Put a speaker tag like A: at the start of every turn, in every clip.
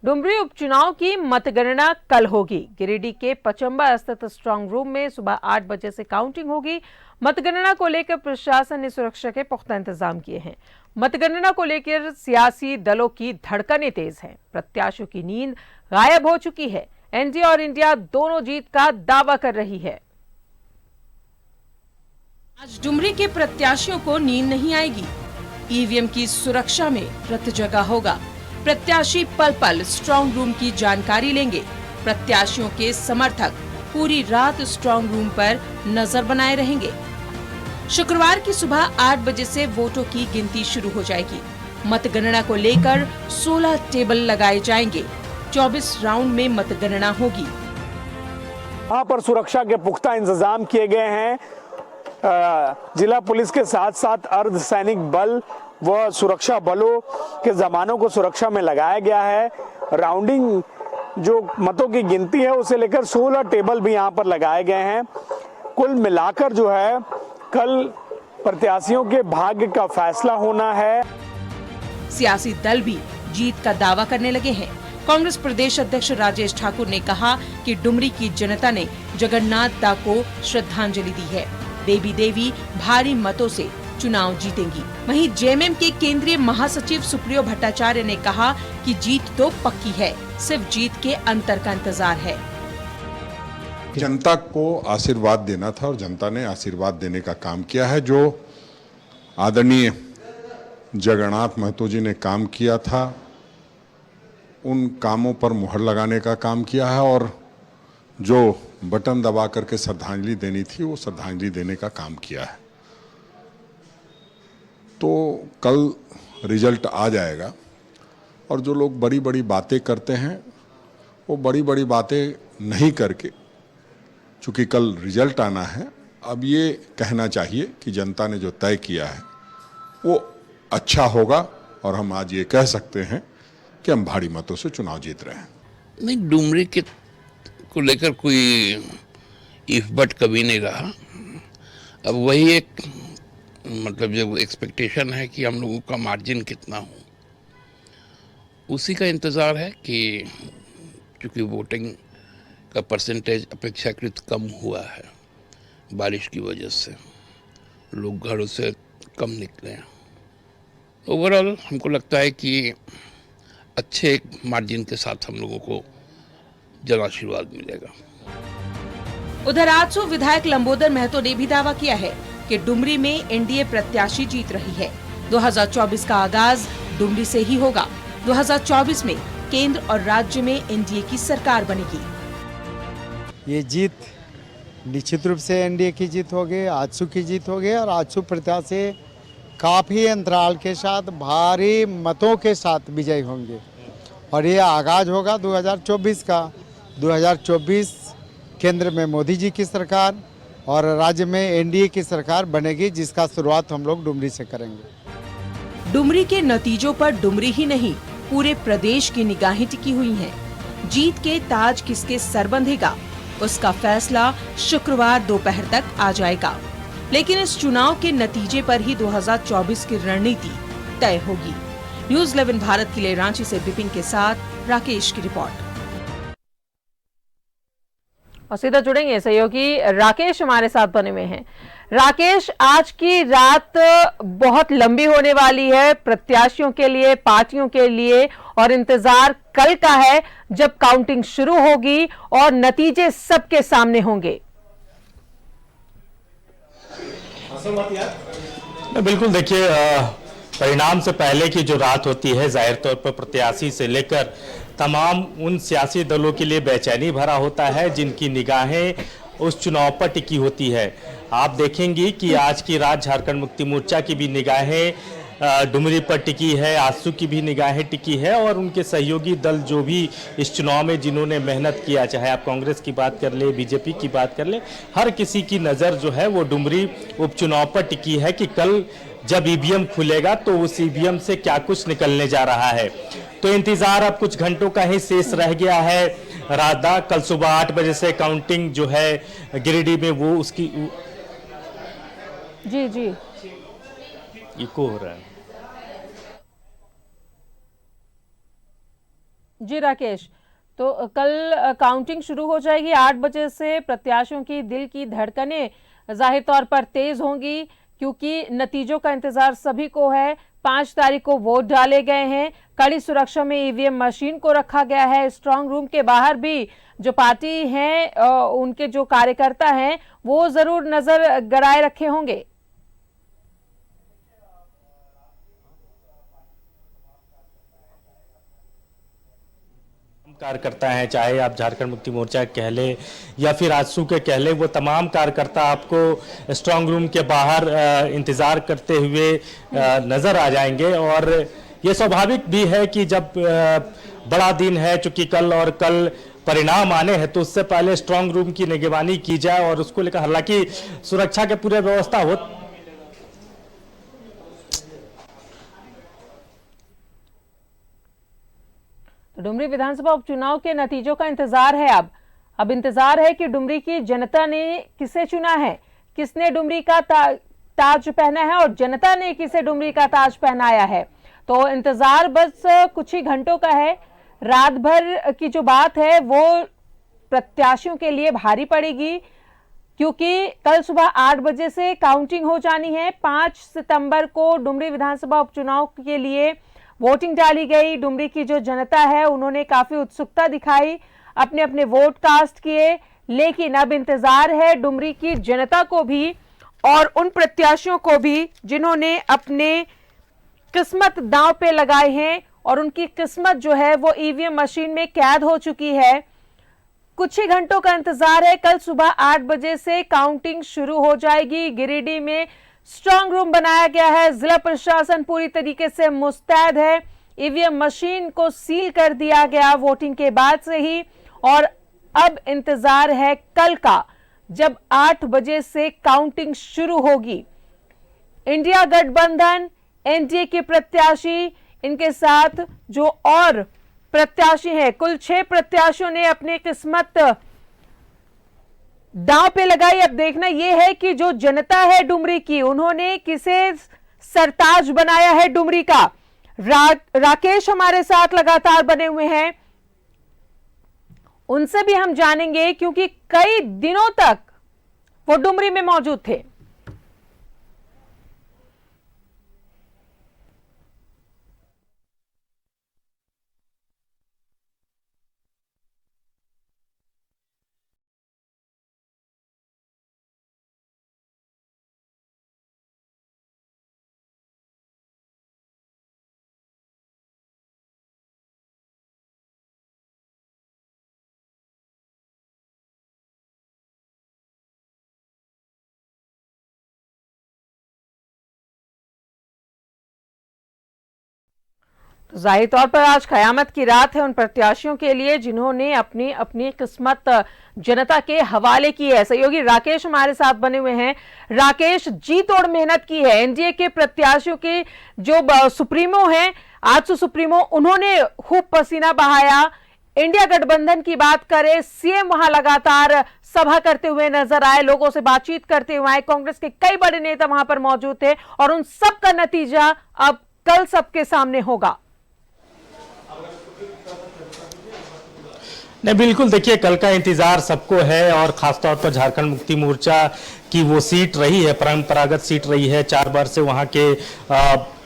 A: डुमरी उपचुनाव की मतगणना कल होगी। गिरिडीह के पचंबा स्थित स्ट्रांग रूम में सुबह 8 बजे से काउंटिंग होगी। मतगणना को लेकर प्रशासन ने सुरक्षा के पुख्ता इंतजाम किए हैं। मतगणना को लेकर सियासी दलों की धड़कनें तेज हैं। प्रत्याशियों की नींद गायब हो चुकी है। एनडीए और इंडिया दोनों जीत का दावा कर रही है। आज डुमरी के प्रत्याशियों को नींद नहीं आएगी। ईवीएम की सुरक्षा में रत जगा होगा। प्रत्याशी पल पल स्ट्रांग रूम की जानकारी लेंगे। प्रत्याशियों के समर्थक पूरी रात स्ट्रांग रूम पर नजर बनाए रहेंगे। शुक्रवार की सुबह 8 बजे से वोटों की गिनती शुरू हो जाएगी। मतगणना को लेकर 16 टेबल लगाए जाएंगे। 24 राउंड में मतगणना होगी।
B: यहाँ पर सुरक्षा के पुख्ता इंतजाम किए गए हैं। जिला पुलिस के साथ साथ अर्धसैनिक बल व सुरक्षा बलों के जवानों को सुरक्षा में लगाया गया है। राउंडिंग जो मतों की गिनती है उसे लेकर 16 टेबल भी यहाँ पर लगाए गए हैं। कुल मिलाकर जो है कल प्रत्याशियों के भाग्य का फैसला होना है।
A: सियासी दल भी जीत का दावा करने लगे हैं। कांग्रेस प्रदेश अध्यक्ष राजेश ठाकुर ने कहा कि डुमरी की जनता ने जगन्नाथ दा को श्रद्धांजलि दी है। देवी देवी भारी मतों से चुनाव जीतेंगी। वहीं जेएमएम के केंद्रीय महासचिव सुप्रियो भट्टाचार्य ने कहा कि जीत तो पक्की है, सिर्फ जीत के अंतर का इंतजार है।
C: जनता को आशीर्वाद देना था और जनता ने आशीर्वाद देने का काम किया है। जो आदरणीय जगन्नाथ महतो जी ने काम किया था उन कामों पर मुहर लगाने का काम किया है और जो बटन दबा करके श्रद्धांजलि देनी थी वो श्रद्धांजलि देने का काम किया है। तो कल रिजल्ट आ जाएगा और जो लोग बड़ी बड़ी बातें करते हैं वो बड़ी बड़ी बातें नहीं करके, चूंकि कल रिजल्ट आना है, अब ये कहना चाहिए कि जनता ने जो तय किया है वो अच्छा होगा और हम आज ये कह सकते हैं कि हम भारी मतों से चुनाव जीत रहे हैं।
D: नहीं, डुमरी के को लेकर कोई इफ बट कभी नहीं रहा। अब वही एक मतलब जो एक्सपेक्टेशन है कि हम लोगों का मार्जिन कितना हो, उसी का इंतज़ार है कि क्योंकि वोटिंग का परसेंटेज अपेक्षाकृत कम हुआ है बारिश की वजह से, लोग घरों से कम निकले हैं। ओवरऑल हमको लगता है कि अच्छे मार्जिन के साथ हम लोगों को जन आशीर्वाद मिलेगा।
A: उधर आजसू विधायक लंबोदर महतो ने भी दावा किया है कि डुमरी में एनडीए प्रत्याशी जीत रही है। 2024 का आगाज डुमरी से ही होगा। 2024 में केंद्र और राज्य में एनडीए की सरकार बनेगी।
E: ये जीत निश्चित रूप से एनडीए की जीत होगी, आजसू की जीत होगी और आजसू प्रत्याशी काफी अंतराल के साथ भारी मतों के साथ विजयी होंगे और ये आगाज होगा 2024 का। 2024 केंद्र में मोदी जी की सरकार और राज्य में एनडीए की सरकार बनेगी, जिसका शुरुआत हम लोग डुमरी से करेंगे।
A: डुमरी के नतीजों पर डुमरी ही नहीं पूरे प्रदेश की निगाहें टिकी हुई हैं। जीत के ताज किसके सर बंधेगा, उसका फैसला शुक्रवार दोपहर तक आ जाएगा। लेकिन इस चुनाव के नतीजे पर ही 2024 की रणनीति तय होगी। न्यूज़ 11 भारत के लिए रांची से बिपिन के साथ राकेश की रिपोर्ट। और सीधा जुड़ेंगे सहयोगी राकेश हमारे साथ बने हुए हैं। राकेश, आज की रात बहुत लंबी होने वाली है प्रत्याशियों के लिए, पार्टियों के लिए, और इंतजार कल का है जब काउंटिंग शुरू होगी और नतीजे सबके सामने होंगे।
F: बिल्कुल, देखिए परिणाम से पहले की जो रात होती है जाहिर तौर पर प्रत्याशी से लेकर तमाम उन सियासी दलों के लिए बेचैनी भरा होता है जिनकी निगाहें उस चुनाव पर टिकी होती है। आप देखेंगी कि आज की रात झारखंड मुक्ति मोर्चा की भी निगाहें डुमरी पर टिकी है, आजसू की भी निगाहें टिकी है और उनके सहयोगी दल जो भी इस चुनाव में जिन्होंने मेहनत किया, चाहे आप कांग्रेस की बात कर ले, बीजेपी की बात कर ले, हर किसी की नज़र जो है वो डुमरी उपचुनाव पर टिकी है कि कल जब ईवीएम खुलेगा तो उस ईवीएम से क्या कुछ निकलने जा रहा है। तो इंतजार अब कुछ घंटों का ही शेष रह गया है। राधा कल सुबह 8 बजे से काउंटिंग जो है गिरिडीह में वो उसकी
A: जी
F: इको हो रहा है।
G: जी राकेश, तो कल काउंटिंग शुरू हो जाएगी 8 बजे से। प्रत्याशियों की दिल की धड़कनें जाहिर तौर पर तेज होंगी क्योंकि नतीजों का इंतजार सभी को है। 5 तारीख को वोट डाले गए हैं। कड़ी सुरक्षा में ईवीएम मशीन को रखा गया है। स्ट्रांग रूम के बाहर भी जो पार्टी हैं उनके जो कार्यकर्ता हैं वो जरूर नजर गड़ाए रखे होंगे।
F: कार्यकर्ता हैं, चाहे आप झारखंड मुक्ति मोर्चा कह ले या फिर आजसू के कह ले, वो तमाम कार्यकर्ता आपको स्ट्रांग रूम के बाहर इंतजार करते हुए नजर आ जाएंगे। और ये स्वाभाविक भी है कि जब बड़ा दिन है, चूंकि कल परिणाम आने हैं, तो उससे पहले स्ट्रांग रूम की निगरानी की जाए और उसको लेकर हालांकि सुरक्षा के पूरे व्यवस्था हो।
G: डुमरी विधानसभा उपचुनाव के नतीजों का इंतजार है। अब इंतजार है कि डुमरी की जनता ने किसे चुना है, किसने डुमरी का ताज पहना है और जनता ने किसे डुमरी का ताज पहनाया है। तो इंतजार बस कुछ ही घंटों का है। रात भर की जो बात है वो प्रत्याशियों के लिए भारी पड़ेगी क्योंकि कल सुबह 8 बजे से काउंटिंग हो जानी है। 5 सितंबर को डुमरी विधानसभा उपचुनाव के लिए वोटिंग डाली गई। डुमरी की जो जनता है उन्होंने काफी उत्सुकता दिखाई, अपने अपने वोट कास्ट किए, लेकिन अब इंतजार है डुमरी की जनता को भी और उन प्रत्याशियों को भी जिन्होंने अपने किस्मत दांव पे लगाए हैं और उनकी किस्मत जो है वो ईवीएम मशीन में कैद हो चुकी है। कुछ ही घंटों का इंतजार है। कल सुबह 8 बजे से काउंटिंग शुरू हो जाएगी। गिरिडीह में स्ट्रांग रूम बनाया गया है। जिला प्रशासन पूरी तरीके से मुस्तैद है। ईवीएम मशीन को सील कर दिया गया वोटिंग के बाद से ही और अब इंतजार है कल का, जब 8 बजे से काउंटिंग शुरू होगी। इंडिया गठबंधन, एनडीए के प्रत्याशी, इनके साथ जो और प्रत्याशी हैं, कुल 6 प्रत्याशियों ने अपनी किस्मत दांव पे लगाई। अब देखना यह है कि जो जनता है डुमरी की, उन्होंने किसे सरताज बनाया है डुमरी का। राकेश हमारे साथ लगातार बने हुए हैं, उनसे भी हम जानेंगे क्योंकि कई दिनों तक वो डुमरी में मौजूद थे। तो जाहिर तौर पर आज कयामत की रात है उन प्रत्याशियों के लिए जिन्होंने अपनी अपनी किस्मत जनता के हवाले की है। सहयोगी राकेश हमारे साथ बने हुए हैं। राकेश, जी तोड़ मेहनत की है एनडीए के प्रत्याशियों के जो सुप्रीमो हैं, आजसू सुप्रीमो, उन्होंने खूब पसीना बहाया। इंडिया गठबंधन की बात करें, सीएम वहां लगातार सभा करते हुए नजर आए, लोगों से बातचीत करते हुए आए। कांग्रेस के कई बड़े नेता वहां पर मौजूद थे और उन सब का नतीजा अब कल सबके सामने होगा।
F: नहीं, बिल्कुल, देखिए कल का इंतजार सबको है और खासतौर पर झारखंड मुक्ति मोर्चा की वो सीट रही है, परंपरागत सीट रही है। 4 बार से वहां के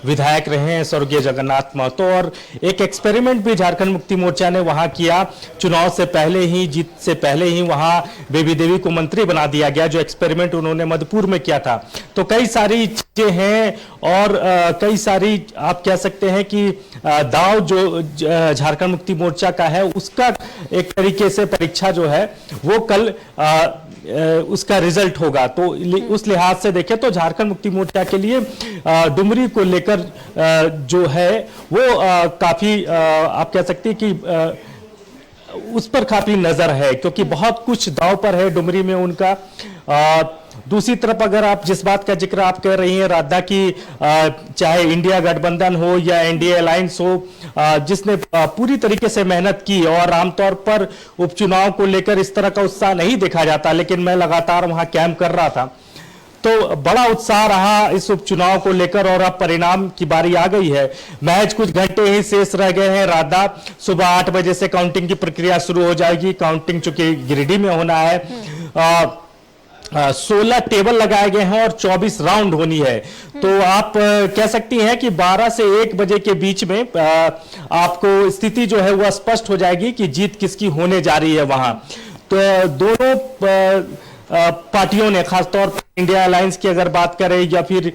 F: विधायक रहे हैं स्वर्गीय जगन्नाथ महतो, और एक एक्सपेरिमेंट भी झारखंड मुक्ति मोर्चा ने वहां किया। चुनाव से पहले ही, जीत से पहले ही वहां बेबी देवी को मंत्री बना दिया गया, जो एक्सपेरिमेंट उन्होंने मधुपुर में किया था। तो कई सारी चीजें हैं और कई सारी आप कह सकते हैं कि दाव जो झारखंड मुक्ति मोर्चा का है उसका एक तरीके से परीक्षा जो है वो कल उसका रिजल्ट होगा। तो उस लिहाज से देखें तो झारखंड मुक्ति मोर्चा के लिए डुमरी को लेकर जो है वो काफी आप कह सकते हैं कि उस पर काफी नजर है, क्योंकि बहुत कुछ दांव पर है डुमरी में उनका। दूसरी तरफ अगर आप जिस बात का जिक्र आप कह रही हैं राधा की, चाहे इंडिया गठबंधन हो या एनडीए अलायंस हो, जिसने पूरी तरीके से मेहनत की और आमतौर पर उपचुनाव को लेकर इस तरह का उत्साह नहीं देखा जाता, लेकिन मैं लगातार वहां कैंप कर रहा था तो बड़ा उत्साह रहा इस उपचुनाव को लेकर और अब परिणाम की बारी आ गई है। महज कुछ घंटे ही शेष रह गए हैं। राधा सुबह 8 बजे से काउंटिंग की प्रक्रिया शुरू हो जाएगी। काउंटिंग चूंकि गिरिडीह में होना है, 16 टेबल लगाए गए हैं और 24 राउंड होनी है। तो आप कह सकती हैं कि 12 से 1 बजे के बीच में आपको स्थिति जो है वह स्पष्ट हो जाएगी कि जीत किसकी होने जा रही है वहां। तो दोनों पार्टियों ने, खासतौर पर इंडिया अलायंस की अगर बात करें या फिर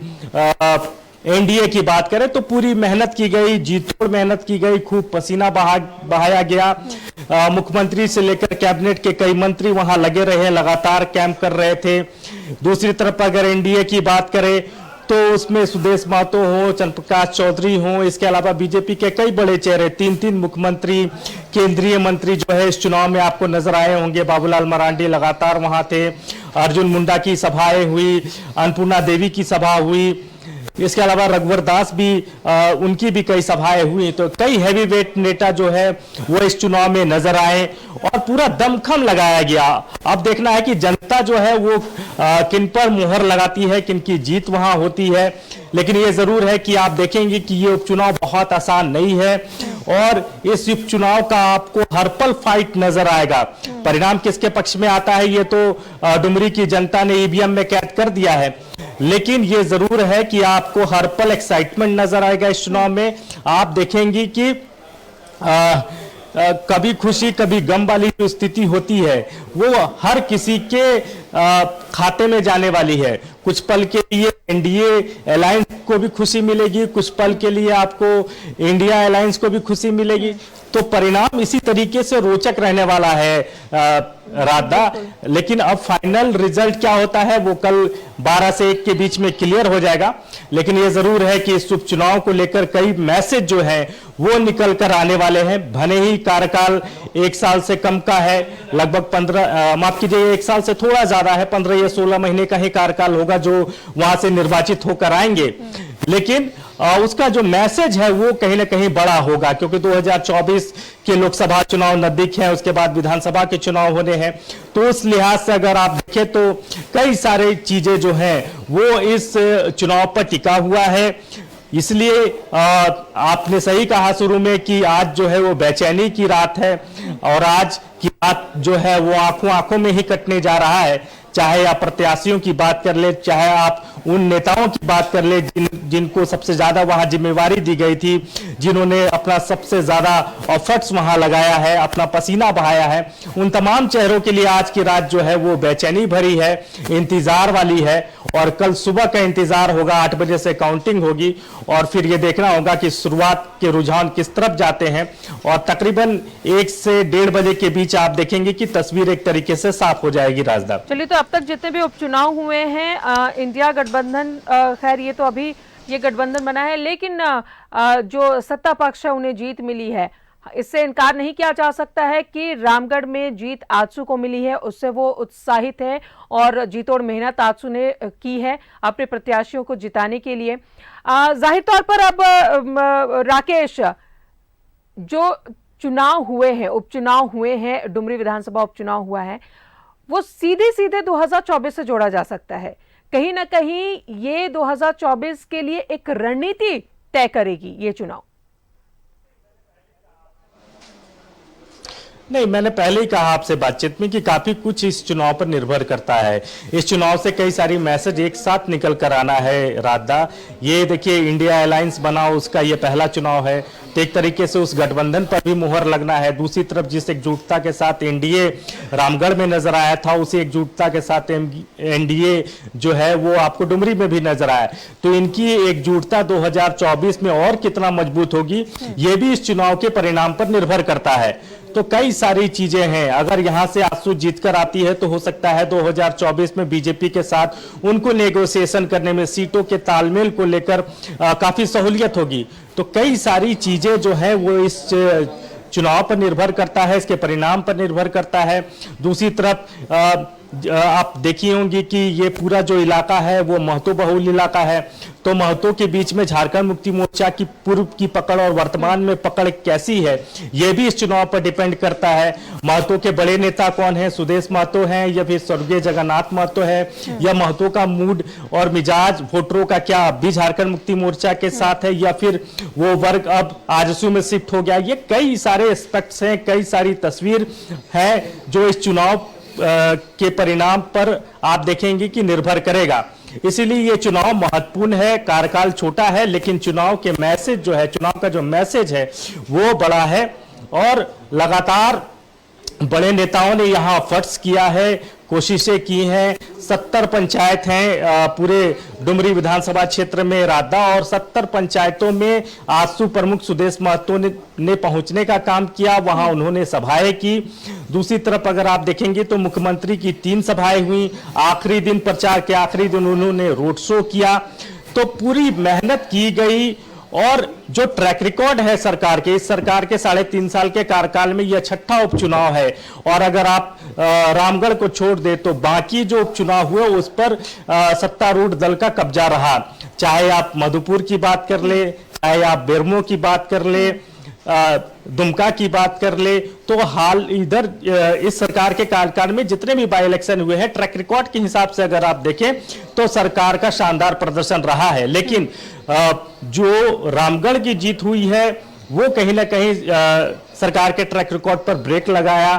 F: एनडीए की बात करें, तो पूरी मेहनत की गई, जीतोड़ मेहनत की गई, खूब पसीना बहाया गया। मुख्यमंत्री से लेकर कैबिनेट के कई मंत्री वहां लगे रहे, लगातार कैंप कर रहे थे। दूसरी तरफ अगर एनडीए की बात करें तो उसमें सुदेश महतो हो, चंद्रप्रकाश चौधरी हो, इसके अलावा बीजेपी के कई बड़े चेहरे, 3 मुख्यमंत्री, केंद्रीय मंत्री जो है इस चुनाव में आपको नजर आए होंगे। बाबूलाल मरांडी लगातार वहां थे। अर्जुन मुंडा की सभाएं हुई, अन्नपूर्णा देवी की सभा हुई, इसके अलावा रघुवर दास भी, उनकी भी कई सभाएं हुई। तो कई हैवीवेट नेता जो है वो इस चुनाव में नजर आए और पूरा दमखम लगाया गया। अब देखना है कि जनता जो है वो किन पर मुहर लगाती है, किन की जीत वहां होती है। लेकिन ये जरूर है कि आप देखेंगे कि ये उपचुनाव बहुत आसान नहीं है और इस उपचुनाव का आपको हर पल फाइट नजर आएगा। परिणाम किसके पक्ष में आता है ये तो डुमरी की जनता ने ईवीएम में कैद कर दिया है, लेकिन ये जरूर है कि आपको हर पल एक्साइटमेंट नजर आएगा इस चुनाव में। आप देखेंगे कि कभी खुशी कभी गम वाली जो स्थिति होती है वो हर किसी के खाते में जाने वाली है। कुछ पल के लिए एनडीए अलायंस को भी खुशी मिलेगी, कुछ पल के लिए आपको इंडिया अलायंस को भी खुशी मिलेगी। तो परिणाम इसी तरीके से रोचक रहने वाला है राधा। लेकिन अब फाइनल रिजल्ट क्या होता है वो कल 12 से 1 के बीच में क्लियर हो जाएगा। लेकिन ये जरूर है कि इस उपचुनाव को लेकर कई मैसेज जो है वो निकल कर आने वाले हैं। भले ही कार्यकाल 1 साल से कम का है, लगभग 1 साल से थोड़ा ज्यादा है, 15 या 16 महीने का ही कार्यकाल होगा जो वहां से निर्वाचित होकर आएंगे। लेकिन उसका जो मैसेज है वो कहीं ना कहीं बड़ा होगा, क्योंकि 2024 के लोकसभा चुनाव नजदीक है, उसके बाद विधानसभा के चुनाव होने हैं। तो उस लिहाज से अगर आप देखें तो कई सारी चीजें जो हैं वो इस चुनाव पर टिका हुआ है। इसलिए आपने सही कहा शुरू में कि आज जो है वो बेचैनी की रात है और आज की रात जो है वो आंखों में ही कटने जा रहा है। चाहे आप प्रत्याशियों की बात कर ले, चाहे आप उन नेताओं की बात कर ले जिनको सबसे ज्यादा वहां जिम्मेवारी दी गई थी, जिन्होंने अपना सबसे ज्यादा एफर्ट्स वहां लगाया है, अपना पसीना बहाया है, उन तमाम चेहरों के लिए आज की रात जो है वो बेचैनी भरी है, इंतजार वाली है। और कल सुबह का इंतजार होगा, 8 बजे से काउंटिंग होगी और फिर ये देखना होगा कि शुरुआत के रुझान किस तरफ जाते हैं। और तकरीबन 1 से 1:30 बजे के बीच आप देखेंगे कि तस्वीर एक तरीके से साफ हो जाएगी। राजदा,
G: चलिए, तो अब तक जितने भी उपचुनाव हुए हैं इंडिया गठबंधन, खैर ये तो अभी ये गठबंधन बना है, लेकिन जो सत्ता पक्ष है उन्हें जीत मिली है। इससे इनकार नहीं किया जा सकता है कि रामगढ़ में जीत आजसू को मिली है, उससे वो उत्साहित है और जीतोड़ मेहनत आजसू ने की है अपने प्रत्याशियों को जिताने के लिए। जाहिर तौर पर अब राकेश, जो चुनाव हुए हैं, उपचुनाव हुए हैं, डुमरी विधानसभा उपचुनाव हुआ है, वो सीधे सीधे 2024 से जोड़ा जा सकता है। कहीं ना कहीं ये 2024 के लिए एक रणनीति तय करेगी ये चुनाव।
F: नहीं, मैंने पहले ही कहा आपसे बातचीत में कि काफी कुछ इस चुनाव पर निर्भर करता है। इस चुनाव से कई सारी मैसेज एक साथ निकल कर आना है। राधा, ये देखिए इंडिया अलायंस बना, उसका ये पहला चुनाव है, तो एक तरीके से उस गठबंधन पर भी मुहर लगना है। दूसरी तरफ जिस एकजुटता के साथ एनडीए रामगढ़ में नजर आया था, उसी एकजुटता के साथ एनडीए जो है वो आपको डुमरी में भी नजर आया। तो इनकी एकजुटता 2024 में और कितना मजबूत होगी ये भी इस चुनाव के परिणाम पर निर्भर करता है। तो कई सारी चीजें हैं। अगर यहां से आजसू जीतकर आती है तो हो सकता है 2024 में बीजेपी के साथ उनको नेगोशिएशन करने में, सीटों के तालमेल को लेकर काफी सहूलियत होगी। तो कई सारी चीजें जो है वो इस चुनाव पर निर्भर करता है, इसके परिणाम पर निर्भर करता है। दूसरी तरफ आप देखी होंगी कि ये पूरा जो इलाका है वो महतो बहुल इलाका है, तो महतो के बीच में झारखंड मुक्ति मोर्चा की पूर्व की पकड़ और वर्तमान में पकड़ कैसी है, ये भी इस चुनाव पर डिपेंड करता है। महतो के बड़े नेता कौन है, सुदेश महतो हैं या फिर स्वर्गीय जगन्नाथ महतो है, या महतो का मूड और मिजाज वोटरों का क्या अब भी झारखंड मुक्ति मोर्चा के साथ है, या फिर वो वर्ग अब आजसू में शिफ्ट हो गया। ये कई सारे एस्पेक्ट्स हैं, कई सारी तस्वीर है जो इस चुनाव के परिणाम पर आप देखेंगे कि निर्भर करेगा। इसीलिए ये चुनाव महत्वपूर्ण है, कार्यकाल छोटा है, लेकिन चुनाव के मैसेज जो है, चुनाव का जो मैसेज है वो बड़ा है और लगातार बड़े नेताओं ने यहां एफर्ट्स किया है, कोशिशें की हैं। 70 पंचायत हैं पूरे डुमरी विधानसभा क्षेत्र में रादा, और 70 पंचायतों में आजसू प्रमुख सुदेश महतो ने पहुंचने का काम किया, वहां उन्होंने सभाएं की। दूसरी तरफ अगर आप देखेंगे तो मुख्यमंत्री की 3 सभाएं हुई, आखिरी दिन प्रचार के आखिरी दिन उन्होंने रोड शो किया। तो पूरी मेहनत की गई और जो ट्रैक रिकॉर्ड है सरकार के, इस सरकार के 3.5 साल के कार्यकाल में यह 6ठा उपचुनाव है। और अगर आप रामगढ़ को छोड़ दे तो बाकी जो उपचुनाव हुए उस पर सत्तारूढ़ दल का कब्जा रहा। चाहे आप मधुपुर की बात कर ले, चाहे आप बेरमो की बात कर ले, दुमका की बात कर ले, तो हाल इधर इस सरकार के कार्यकाल में जितने भी बाई इलेक्शन हुए हैं, ट्रैक रिकॉर्ड के हिसाब से अगर आप देखें तो सरकार का शानदार प्रदर्शन रहा है। लेकिन जो रामगढ़ की जीत हुई है वो कहीं ना कहीं सरकार के ट्रैक रिकॉर्ड पर ब्रेक लगाया,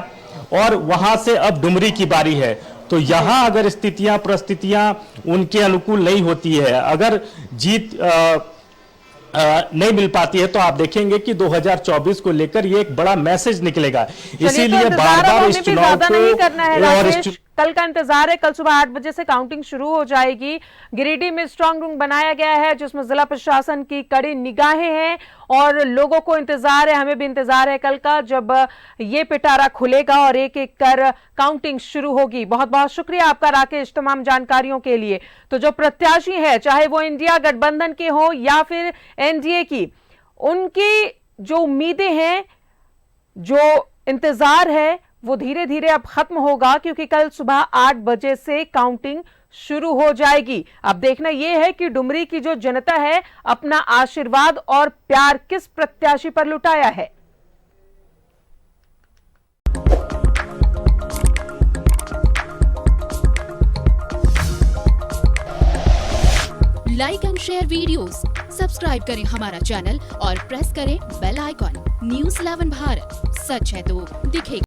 F: और वहां से अब डुमरी की बारी है। तो यहां अगर स्थितियां परिस्थितियां उनके अनुकूल नहीं होती है, अगर जीत नहीं मिल पाती है, तो आप देखेंगे कि 2024 को लेकर ये एक बड़ा मैसेज निकलेगा। इसीलिए बार-बार इस चुनाव को
G: नहीं करना है राजेश, कल का इंतजार है। कल सुबह 8 बजे से काउंटिंग शुरू हो जाएगी। गिरिडीह में स्ट्रांग रूम बनाया गया है जिसमें जिला प्रशासन की कड़ी निगाहें हैं और लोगों को इंतजार है, हमें भी इंतजार है कल का, जब ये पिटारा खुलेगा और एक एक कर काउंटिंग शुरू होगी। बहुत बहुत शुक्रिया आपका राकेश तमाम जानकारियों के लिए। तो जो प्रत्याशी है, चाहे वो इंडिया गठबंधन के हो या फिर एनडीए की, उनकी जो उम्मीदें हैं, जो इंतजार है, वो धीरे धीरे अब खत्म होगा, क्योंकि कल सुबह 8 बजे से काउंटिंग शुरू हो जाएगी। अब देखना यह है कि डुमरी की जो जनता है अपना आशीर्वाद और प्यार किस प्रत्याशी पर लुटाया है।
H: Like and share videos, subscribe करें हमारा चैनल और प्रेस करें बेल आइकॉन। न्यूज़ 11 भारत, सच है तो दिखेगा।